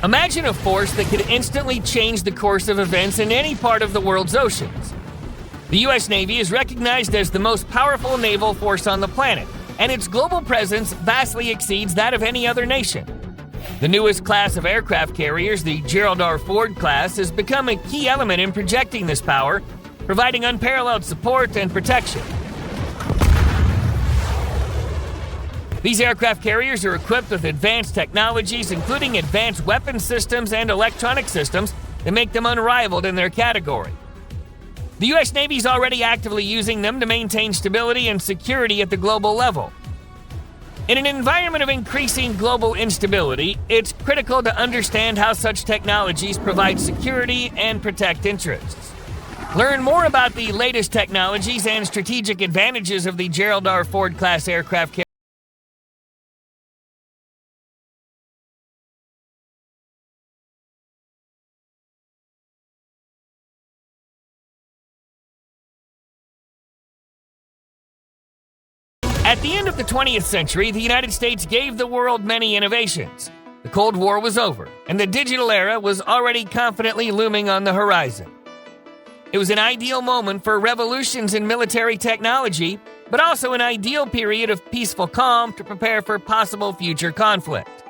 Imagine a force that could instantly change the course of events in any part of the world's oceans. The U.S. Navy is recognized as the most powerful naval force on the planet, and its global presence vastly exceeds that of any other nation. The newest class of aircraft carriers, the Gerald R. Ford class, has become a key element in projecting this power, providing unparalleled support and protection. These aircraft carriers are equipped with advanced technologies, including advanced weapon systems and electronic systems that make them unrivaled in their category. The U.S. Navy is already actively using them to maintain stability and security at the global level. In an environment of increasing global instability, it's critical to understand how such technologies provide security and protect interests. Learn more about the latest technologies and strategic advantages of the Gerald R. Ford class aircraft carrier. At the end of the 20th century, the United States gave the world many innovations. The Cold War was over, and the digital era was already confidently looming on the horizon. It was an ideal moment for revolutions in military technology, but also an ideal period of peaceful calm to prepare for possible future conflict.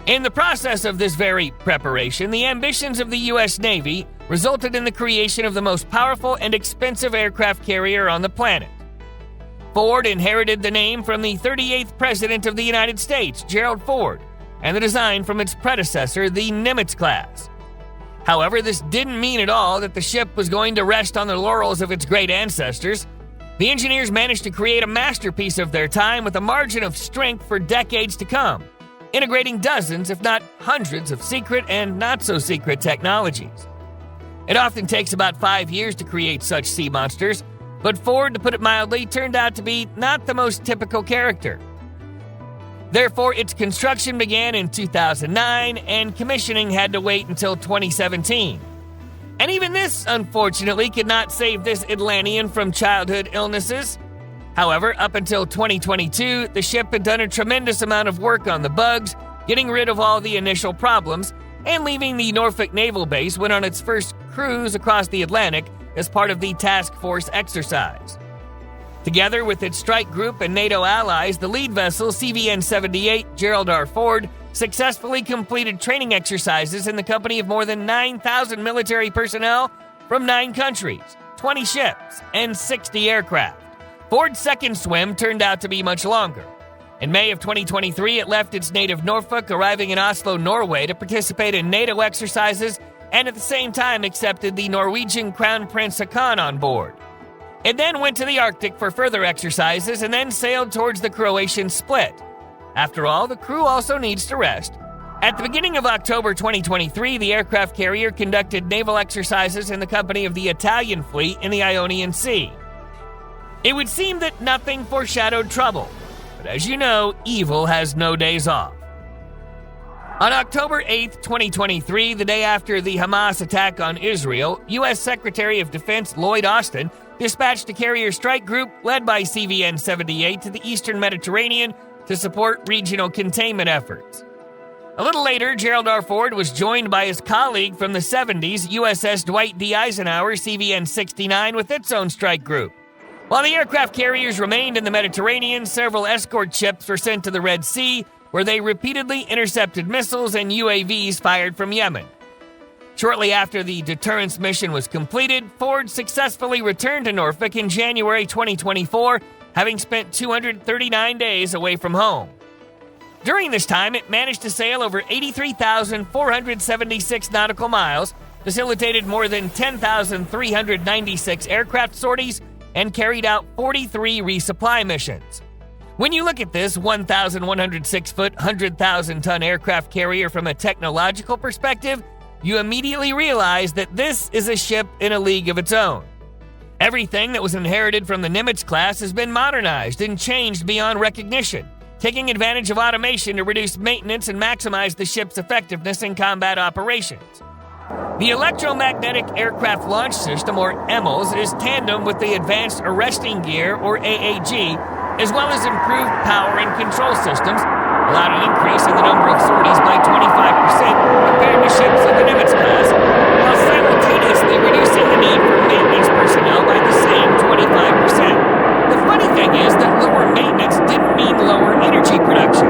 In the process of this very preparation, the ambitions of the U.S. Navy resulted in the creation of the most powerful and expensive aircraft carrier on the planet. Ford inherited the name from the 38th President of the United States, Gerald Ford, and the design from its predecessor, the Nimitz class. However, this didn't mean at all that the ship was going to rest on the laurels of its great ancestors. The engineers managed to create a masterpiece of their time with a margin of strength for decades to come, integrating dozens, if not hundreds, of secret and not-so-secret technologies. It often takes about 5 years to create such sea monsters, but Ford, to put it mildly, turned out to be not the most typical character. Therefore, its construction began in 2009, and commissioning had to wait until 2017. And even this, unfortunately, could not save this Atlantean from childhood illnesses. However, up until 2022, the ship had done a tremendous amount of work on the bugs, getting rid of all the initial problems, and leaving the Norfolk Naval Base went on its first cruise across the Atlantic as part of the task force exercise. Together with its strike group and NATO allies, the lead vessel, CVN-78 Gerald R. Ford, successfully completed training exercises in the company of more than 9,000 military personnel from 9 countries, 20 ships, and 60 aircraft. Ford's second swim turned out to be much longer. In May of 2023, it left its native Norfolk, arriving in Oslo, Norway, to participate in NATO exercises, and at the same time accepted the Norwegian Crown Prince Haakon on board. It then went to the Arctic for further exercises and then sailed towards the Croatian Split. After all, the crew also needs to rest. At the beginning of October 2023, the aircraft carrier conducted naval exercises in the company of the Italian fleet in the Ionian Sea. It would seem that nothing foreshadowed trouble, but as you know, evil has no days off. On October 8, 2023, the day after the Hamas attack on Israel, U.S. Secretary of Defense Lloyd Austin dispatched a carrier strike group led by CVN-78 to the eastern Mediterranean to support regional containment efforts. A little later, Gerald R. Ford was joined by his colleague from the 70s, USS Dwight D. Eisenhower CVN-69, with its own strike group. While the aircraft carriers remained in the Mediterranean, several escort ships were sent to the Red Sea, where they repeatedly intercepted missiles and UAVs fired from Yemen. Shortly after the deterrence mission was completed, Ford successfully returned to Norfolk in January 2024, having spent 239 days away from home. During this time, it managed to sail over 83,476 nautical miles, facilitated more than 10,396 aircraft sorties, and carried out 43 resupply missions. When you look at this 1,106-foot, 100,000-ton aircraft carrier from a technological perspective, you immediately realize that this is a ship in a league of its own. Everything that was inherited from the Nimitz class has been modernized and changed beyond recognition, taking advantage of automation to reduce maintenance and maximize the ship's effectiveness in combat operations. The Electromagnetic Aircraft Launch System, or EMLS, is tandem with the Advanced Arresting Gear, or AAG, as well as improved power and control systems, allowed an increase in the number of sorties by 25%, new ships of the Nimitz class, while simultaneously reducing the need for maintenance personnel by the same 25%. The funny thing is that lower maintenance didn't mean lower energy production.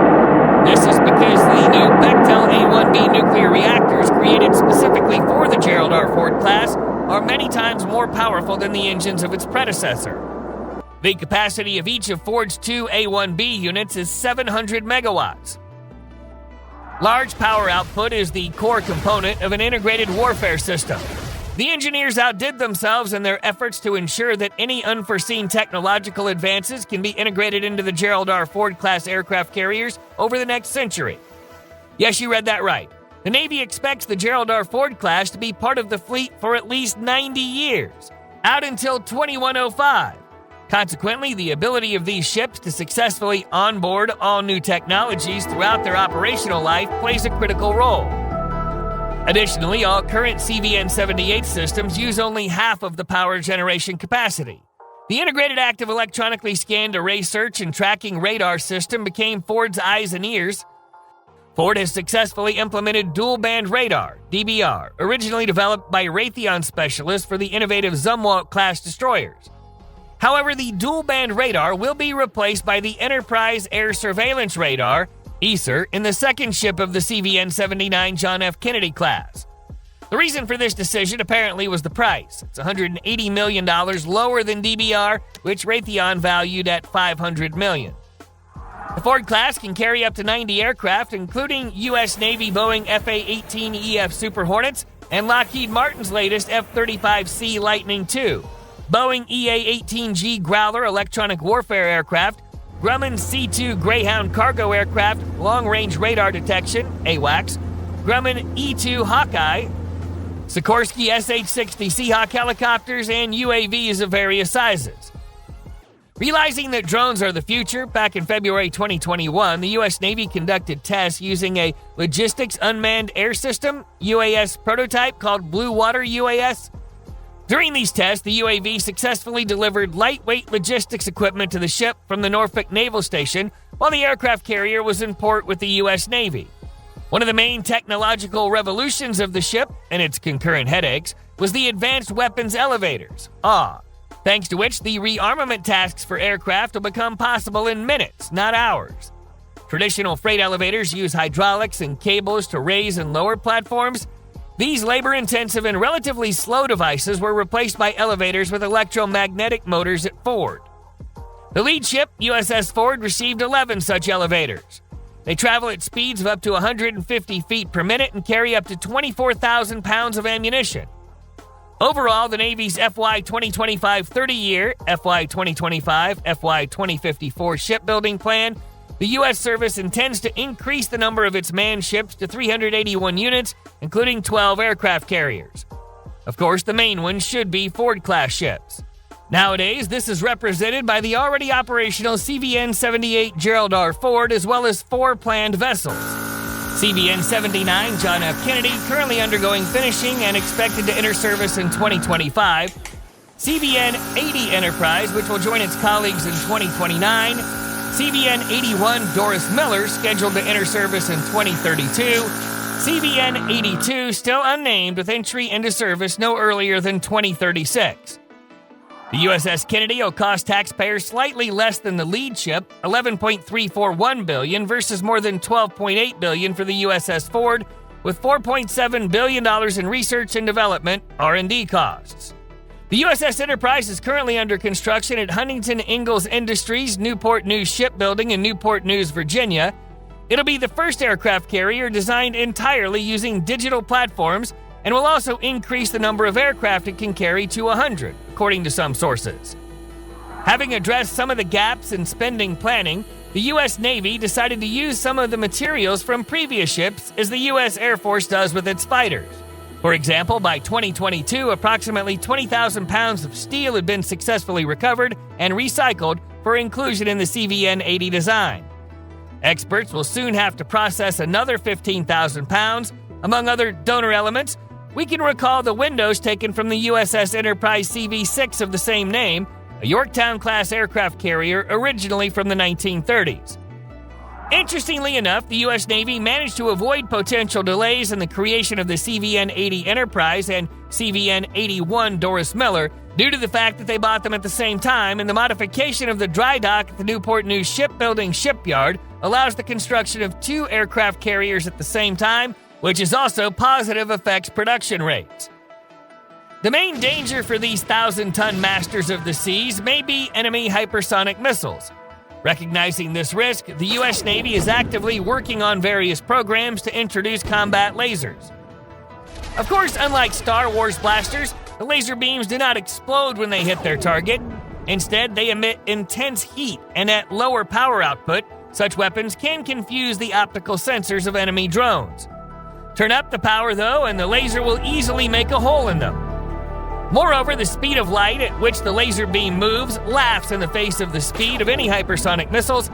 This is because the new Bechtel A-1B nuclear reactors created specifically for the Gerald R. Ford class are many times more powerful than the engines of its predecessor. The capacity of each of Ford's two A-1B units is 700 megawatts. Large power output is the core component of an integrated warfare system. The engineers outdid themselves in their efforts to ensure that any unforeseen technological advances can be integrated into the Gerald R. Ford class aircraft carriers over the next century. Yes, you read that right. The Navy expects the Gerald R. Ford class to be part of the fleet for at least 90 years, out until 2105. Consequently, the ability of these ships to successfully onboard all new technologies throughout their operational life plays a critical role. Additionally, all current CVN-78 systems use only half of the power generation capacity. The Integrated Active Electronically Scanned Array Search and Tracking Radar System became Ford's eyes and ears. Ford has successfully implemented dual-band radar, DBR, originally developed by Raytheon specialists for the innovative Zumwalt-class destroyers. However, the dual-band radar will be replaced by the Enterprise Air Surveillance Radar, ESR, in the second ship of the CVN-79 John F. Kennedy class. The reason for this decision apparently was the price. It's $180 million lower than DBR, which Raytheon valued at $500 million. The Ford class can carry up to 90 aircraft, including U.S. Navy Boeing FA-18EF Super Hornets and Lockheed Martin's latest F-35C Lightning II, Boeing EA-18G Growler electronic warfare aircraft, Grumman C-2 Greyhound cargo aircraft, long-range radar detection, AWACS, Grumman E-2 Hawkeye, Sikorsky SH-60 Seahawk helicopters, and UAVs of various sizes. Realizing that drones are the future, back in February 2021, the U.S. Navy conducted tests using a Logistics Unmanned Air System, UAS prototype called Blue Water UAS. During these tests, the UAV successfully delivered lightweight logistics equipment to the ship from the Norfolk Naval Station while the aircraft carrier was in port with the U.S. Navy. One of the main technological revolutions of the ship, and its concurrent headaches, was the Advanced Weapons Elevators, AW, thanks to which the rearmament tasks for aircraft will become possible in minutes, not hours. Traditional freight elevators use hydraulics and cables to raise and lower platforms. These labor-intensive and relatively slow devices were replaced by elevators with electromagnetic motors at Ford. The lead ship, USS Ford, received 11 such elevators. They travel at speeds of up to 150 feet per minute and carry up to 24,000 pounds of ammunition. Overall, the Navy's FY 2025 30-year, FY 2025, FY 2054 shipbuilding plan, the U.S. service intends to increase the number of its manned ships to 381 units, including 12 aircraft carriers. Of course, the main ones should be Ford-class ships. Nowadays, this is represented by the already operational CVN-78 Gerald R. Ford, as well as 4 planned vessels. CVN-79 John F. Kennedy, currently undergoing finishing and expected to enter service in 2025. CVN-80 Enterprise, which will join its colleagues in 2029. CVN-81 Doris Miller, scheduled to enter service in 2032. CVN-82, still unnamed, with entry into service no earlier than 2036. The USS Kennedy will cost taxpayers slightly less than the lead ship, $11.341 billion versus more than $12.8 billion for the USS Ford, with $4.7 billion in research and development (R&D) costs. The USS Enterprise is currently under construction at Huntington Ingalls Industries, Newport News Shipbuilding in Newport News, Virginia. It'll be the first aircraft carrier designed entirely using digital platforms and will also increase the number of aircraft it can carry to 100, according to some sources. Having addressed some of the gaps in spending planning, the U.S. Navy decided to use some of the materials from previous ships, as the U.S. Air Force does with its fighters. For example, by 2022, approximately 20,000 pounds of steel had been successfully recovered and recycled for inclusion in the CVN-80 design. Experts will soon have to process another 15,000 pounds. Among other donor elements, we can recall the windows taken from the USS Enterprise CV-6 of the same name, a Yorktown-class aircraft carrier originally from the 1930s. Interestingly enough, the U.S. Navy managed to avoid potential delays in the creation of the CVN-80 Enterprise and CVN-81 Doris Miller due to the fact that they bought them at the same time, and the modification of the dry dock at the Newport News Shipbuilding Shipyard allows the construction of 2 aircraft carriers at the same time, which is also positive affects production rates. The main danger for these 1,000-ton masters of the seas may be enemy hypersonic missiles. Recognizing this risk, the U.S. Navy is actively working on various programs to introduce combat lasers. Of course, unlike Star Wars blasters, the laser beams do not explode when they hit their target. Instead, they emit intense heat, and at lower power output, such weapons can confuse the optical sensors of enemy drones. Turn up the power, though, and the laser will easily make a hole in them. Moreover, the speed of light at which the laser beam moves laughs in the face of the speed of any hypersonic missiles,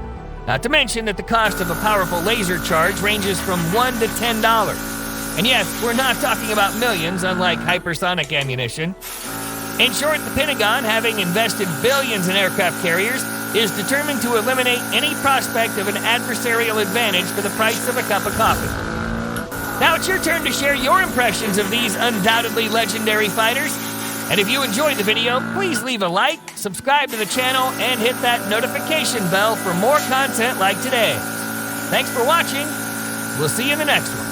not to mention that the cost of a powerful laser charge ranges from $1 to $10. And yes, we're not talking about millions, unlike hypersonic ammunition. In short, the Pentagon, having invested billions in aircraft carriers, is determined to eliminate any prospect of an adversarial advantage for the price of a cup of coffee. Now it's your turn to share your impressions of these undoubtedly legendary fighters. And if you enjoyed the video, please leave a like, subscribe to the channel, and hit that notification bell for more content like today. Thanks for watching. We'll see you in the next one.